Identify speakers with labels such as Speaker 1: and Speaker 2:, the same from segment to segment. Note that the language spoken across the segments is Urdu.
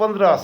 Speaker 1: 15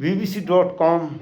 Speaker 1: BBC.com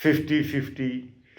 Speaker 1: 50-50,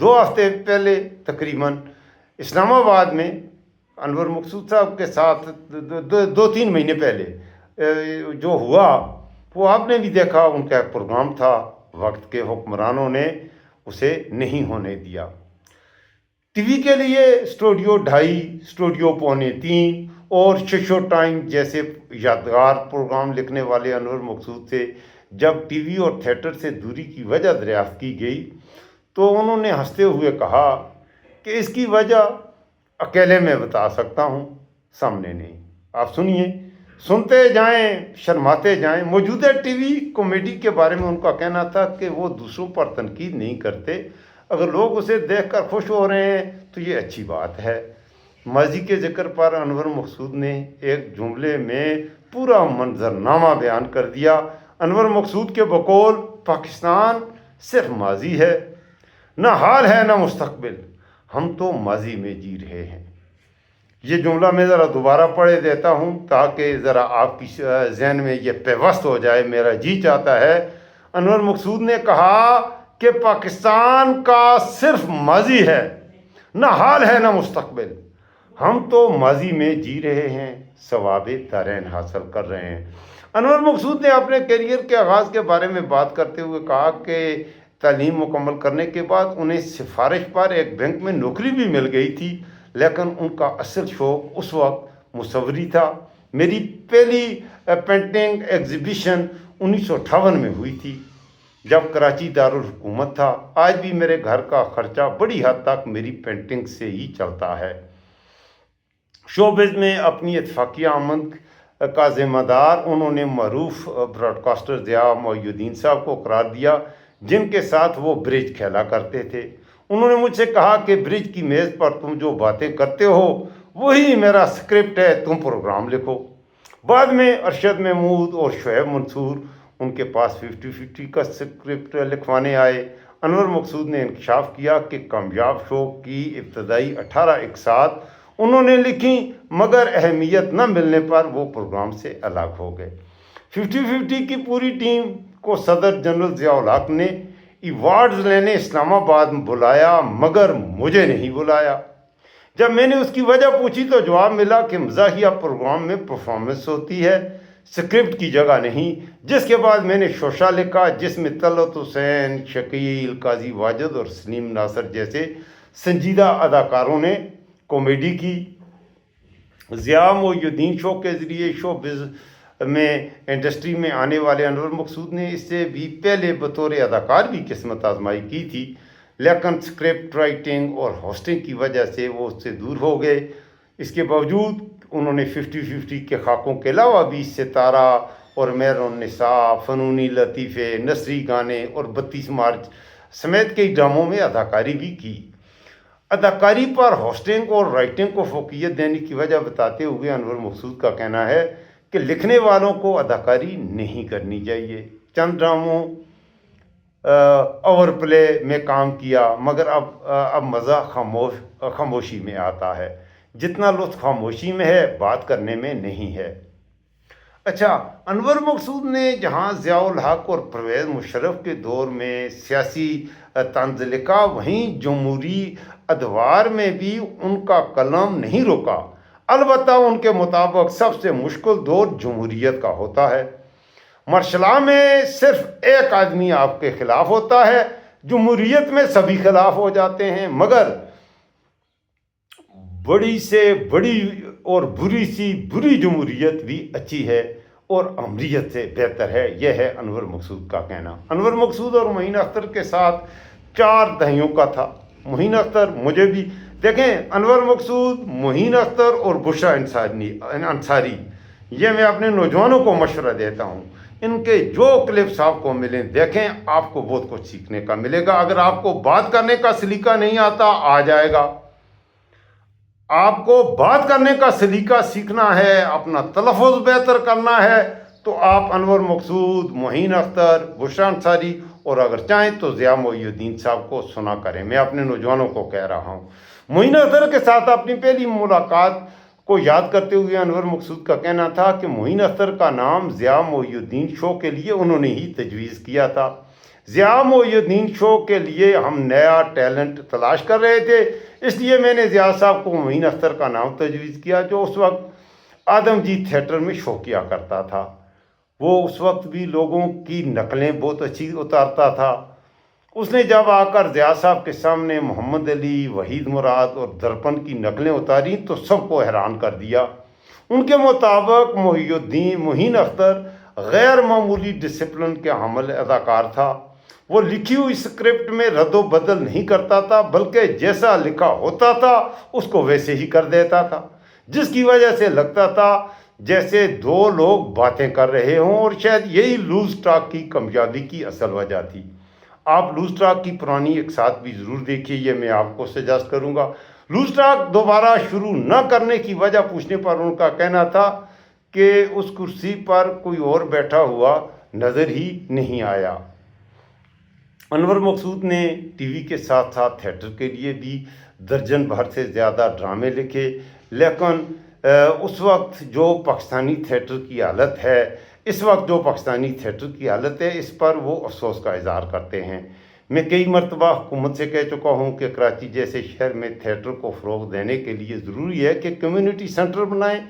Speaker 1: 2 ہفتے پہلے تقریباً اسلام آباد میں انور مقصود صاحب کے ساتھ 2-3 مہینے پہلے جو ہوا وہ آپ نے بھی دیکھا، ان کا ایک پروگرام تھا، وقت کے حکمرانوں نے اسے نہیں ہونے دیا۔ ٹی وی کے لیے اسٹوڈیو 2.5، اسٹوڈیو 2.25 اور ششو ٹائم جیسے یادگار پروگرام لکھنے والے انور مقصود سے جب ٹی وی اور تھیٹر سے دوری کی وجہ دریافت کی گئی تو انہوں نے ہنستے ہوئے کہا کہ اس کی وجہ اکیلے میں بتا سکتا ہوں، سامنے نہیں۔ آپ سنیے، سنتے جائیں، شرماتے جائیں۔ موجودہ ٹی وی کامیڈی کے بارے میں ان کا کہنا تھا کہ وہ دوسروں پر تنقید نہیں کرتے، اگر لوگ اسے دیکھ کر خوش ہو رہے ہیں تو یہ اچھی بات ہے۔ ماضی کے ذکر پر انور مقصود نے ایک جملے میں پورا منظرنامہ بیان کر دیا۔ انور مقصود کے بقول پاکستان صرف ماضی ہے، نہ حال ہے نہ مستقبل، ہم تو ماضی میں جی رہے ہیں۔ یہ جملہ میں ذرا دوبارہ پڑھ دیتا ہوں تاکہ ذرا آپ کی ذہن میں یہ پیوست ہو جائے، میرا جی چاہتا ہے۔ انور مقصود نے کہا کہ پاکستان کا صرف ماضی ہے، نہ حال ہے نہ مستقبل، ہم تو ماضی میں جی رہے ہیں، ثواب دارین حاصل کر رہے ہیں۔ انور مقصود نے اپنے کیریئر کے آغاز کے بارے میں بات کرتے ہوئے کہا کہ تعلیم مکمل کرنے کے بعد انہیں سفارش پر ایک بینک میں نوکری بھی مل گئی تھی، لیکن ان کا اصل شوق اس وقت مصوری تھا۔ میری پہلی پینٹنگ ایگزیبیشن 1958 میں ہوئی تھی جب کراچی دارالحکومت تھا۔ آج بھی میرے گھر کا خرچہ بڑی حد تک میری پینٹنگ سے ہی چلتا ہے۔ شوبز میں اپنی اتفاقیہ آمد کا ذمہ دار انہوں نے معروف براڈ کاسٹر ضیاء محی الدین صاحب کو قرار دیا، جن کے ساتھ وہ برج کھیلا کرتے تھے۔ انہوں نے مجھ سے کہا کہ برج کی میز پر تم جو باتیں کرتے ہو وہی میرا سکرپٹ ہے، تم پروگرام لکھو۔ بعد میں ارشد محمود اور شعیب منصور ان کے پاس 50-50 کا سکرپٹ لکھوانے آئے۔ انور مقصود نے انکشاف کیا کہ کامیاب شو کی ابتدائی 18 اقساط انہوں نے لکھی، مگر اہمیت نہ ملنے پر وہ پروگرام سے الگ ہو گئے۔ 50-50 کی پوری ٹیم کو صدر جنرل ضیاء الحق نے ایوارڈز لینے اسلام آباد بلایا، مگر مجھے نہیں بلایا۔ جب میں نے اس کی وجہ پوچھی تو جواب ملا کہ مزاحیہ پروگرام میں پرفارمنس ہوتی ہے، سکرپٹ کی جگہ نہیں۔ جس کے بعد میں نے شوشا لکھا جس میں طلعت حسین، شکیل، قاضی واجد اور سلیم ناصر جیسے سنجیدہ اداکاروں نے کامیڈی کی۔ ضیاء محی الدین شو کے ذریعے شو بز میں انڈسٹری میں آنے والے انور مقصود نے اس سے بھی پہلے بطور اداکار بھی قسمت آزمائی کی تھی، لیکن سکرپٹ رائٹنگ اور ہوسٹنگ کی وجہ سے وہ اس سے دور ہو گئے۔ اس کے باوجود انہوں نے 50-50 کے خاکوں کے علاوہ بھی ستارہ اور مہر النساء، فنونی لطیفے، نثری گانے اور 32 مارچ سمیت کئی ڈراموں میں اداکاری بھی کی۔ اداکاری پر ہوسٹنگ اور رائٹنگ کو فوقیت دینے کی وجہ بتاتے ہوئے انور مقصود کا کہنا ہے کہ لکھنے والوں کو اداکاری نہیں کرنی چاہیے۔ چند ڈراموں اوور پلے میں کام کیا، مگر اب مزہ خاموشی میں آتا ہے، جتنا لطف خاموشی میں ہے بات کرنے میں نہیں ہے۔ اچھا، انور مقصود نے جہاں ضیاء الحق اور پرویز مشرف کے دور میں سیاسی طنز لکھا، وہیں جمہوری ادوار میں بھی ان کا قلم نہیں رکا۔ البتہ ان کے مطابق سب سے مشکل دور جمہوریت کا ہوتا ہے۔ مرشلا میں صرف ایک آدمی آپ کے خلاف ہوتا ہے، جمہوریت میں سبھی خلاف ہو جاتے ہیں، مگر بڑی سے بڑی اور بری سی بری جمہوریت بھی اچھی ہے اور امریت سے بہتر ہے، یہ ہے انور مقصود کا کہنا۔ انور مقصود اور معین اختر کے ساتھ 4 دہائیوں کا تھا۔ معین اختر مجھے بھی دیکھیں، انور مقصود، معین اختر اور بشریٰ انصاری، یہ میں اپنے نوجوانوں کو مشورہ دیتا ہوں، ان کے جو کلپس آپ کو ملیں دیکھیں، آپ کو بہت کچھ سیکھنے کا ملے گا۔ اگر آپ کو بات کرنے کا سلیقہ نہیں آتا، آ جائے گا۔ آپ کو بات کرنے کا سلیقہ سیکھنا ہے، اپنا تلفظ بہتر کرنا ہے، تو آپ انور مقصود، معین اختر، بشریٰ انصاری اور اگر چاہیں تو ضیاء محی الدین صاحب کو سنا کریں۔ میں اپنے نوجوانوں کو کہہ رہا ہوں۔ معین اختر کے ساتھ اپنی پہلی ملاقات کو یاد کرتے ہوئے انور مقصود کا کہنا تھا کہ معین اختر کا نام ضیاء محی الدین شو کے لیے انہوں نے ہی تجویز کیا تھا۔ ضیاء محی الدین شو کے لیے ہم نیا ٹیلنٹ تلاش کر رہے تھے، اس لیے میں نے ضیاء صاحب کو معین اختر کا نام تجویز کیا، جو اس وقت آدم جی تھیٹر میں شو کیا کرتا تھا۔ وہ اس وقت بھی لوگوں کی نقلیں بہت اچھی اتارتا تھا۔ اس نے جب آ کر ضیاء صاحب کے سامنے محمد علی، وحید مراد اور درپن کی نقلیں اتاری تو سب کو حیران کر دیا۔ ان کے مطابق معین اختر غیر معمولی ڈسپلن کے حامل اداکار تھا۔ وہ لکھی ہوئی اسکرپٹ میں رد و بدل نہیں کرتا تھا، بلکہ جیسا لکھا ہوتا تھا اس کو ویسے ہی کر دیتا تھا، جس کی وجہ سے لگتا تھا جیسے دو لوگ باتیں کر رہے ہوں، اور شاید یہی لوز ٹاک کی کامیابی کی اصل وجہ تھی۔ آپ لوز ٹاک کی پرانی ایک ساتھ بھی ضرور دیکھیے، یہ میں آپ کو سجیسٹ کروں گا۔ لوز ٹاک دوبارہ شروع نہ کرنے کی وجہ پوچھنے پر ان کا کہنا تھا کہ اس کرسی پر کوئی اور بیٹھا ہوا نظر ہی نہیں آیا۔ انور مقصود نے ٹی وی کے ساتھ ساتھ تھیٹر کے لیے بھی درجن بھر سے زیادہ ڈرامے لکھے، لیکن اس وقت جو پاکستانی تھیٹر کی حالت ہے، اس پر وہ افسوس کا اظہار کرتے ہیں۔ میں کئی مرتبہ حکومت سے کہہ چکا ہوں کہ کراچی جیسے شہر میں تھیٹر کو فروغ دینے کے لیے ضروری ہے کہ کمیونٹی سینٹر بنائیں،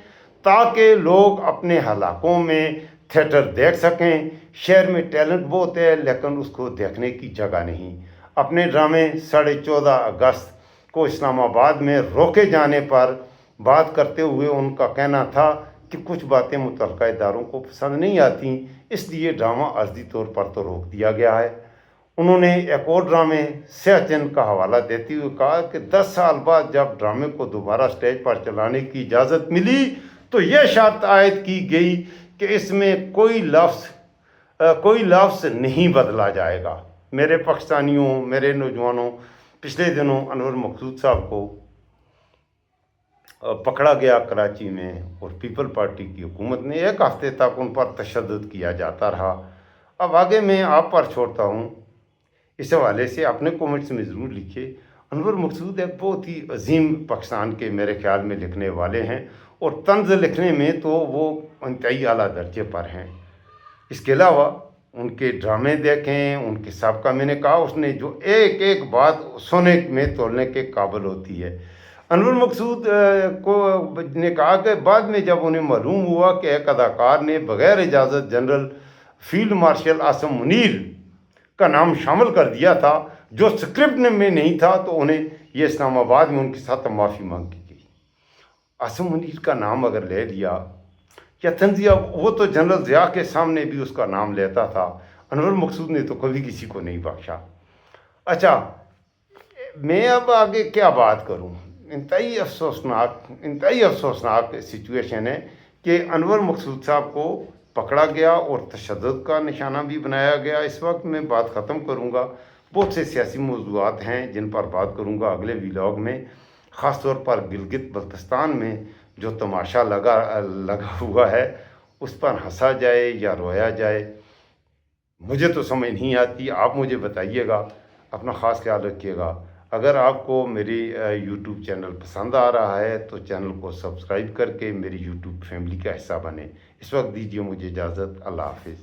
Speaker 1: تاکہ لوگ اپنے علاقوں میں تھیٹر دیکھ سکیں۔ شہر میں ٹیلنٹ بہت ہے، لیکن اس کو دیکھنے کی جگہ نہیں۔ اپنے ڈرامے 14.5 اگست کو اسلام آباد میں روکے جانے پر بات کرتے ہوئے ان کا کہنا تھا کہ کچھ باتیں متعلقہ اداروں کو پسند نہیں آتیں، اس لیے ڈرامہ عرضی طور پر تو روک دیا گیا ہے۔ انہوں نے ایک اور ڈرامے سیاہ چند کا حوالہ دیتے ہوئے کہا کہ 10 سال بعد جب ڈرامے کو دوبارہ سٹیج پر چلانے کی اجازت ملی تو یہ شرط عائد کی گئی کہ اس میں کوئی لفظ نہیں بدلا جائے گا۔ میرے پاکستانیوں، میرے نوجوانوں، پچھلے دنوں انور مقصود صاحب کو پکڑا گیا کراچی میں، اور پیپل پارٹی کی حکومت نے 1 ہفتے تک ان پر تشدد کیا جاتا رہا۔ اب آگے میں آپ پر چھوڑتا ہوں، اس حوالے سے اپنے کومنٹس میں ضرور لکھیے۔ انور مقصود ایک بہت ہی عظیم پاکستان کے میرے خیال میں لکھنے والے ہیں، اور طنز لکھنے میں تو وہ انتہائی اعلیٰ درجے پر ہیں۔ اس کے علاوہ ان کے ڈرامے دیکھیں، ان کے سابقہ میں نے کہا اس نے جو ایک بات سونے میں تولنے کے قابل ہوتی ہے۔ انور مقصود کو نے کہا کہ بعد میں جب انہیں معلوم ہوا کہ ایک اداکار نے بغیر اجازت general field marshal Asim Munir کا نام شامل کر دیا تھا جو اسکرپٹ میں نہیں تھا، تو انہیں یہ اسلام آباد میں ان کے ساتھ معافی مانگی گئی۔ عاصم منیر کا نام اگر لے لیا یا تنزیہ، وہ تو جنرل ضیاء کے سامنے بھی اس کا نام لیتا تھا، انور مقصود نے تو کبھی کسی کو نہیں بخشا۔ اچھا، میں اب آگے کیا بات کروں؟ انتہائی افسوسناک سچویشن ہے کہ انور مقصود صاحب کو پکڑا گیا اور تشدد کا نشانہ بھی بنایا گیا۔ اس وقت میں بات ختم کروں گا، بہت سے سیاسی موضوعات ہیں جن پر بات کروں گا اگلے ویلاگ میں، خاص طور پر گلگت بلتستان میں جو تماشا لگا ہوا ہے، اس پر ہنسا جائے یا رویا جائے، مجھے تو سمجھ نہیں آتی۔ آپ مجھے بتائیے گا۔ اپنا خاص خیال رکھیے گا۔ اگر آپ کو میری یوٹیوب چینل پسند آ رہا ہے تو چینل کو سبسکرائب کر کے میری یوٹیوب فیملی کا حصہ بنیں۔ اس وقت دیجیے مجھے اجازت۔ اللہ حافظ۔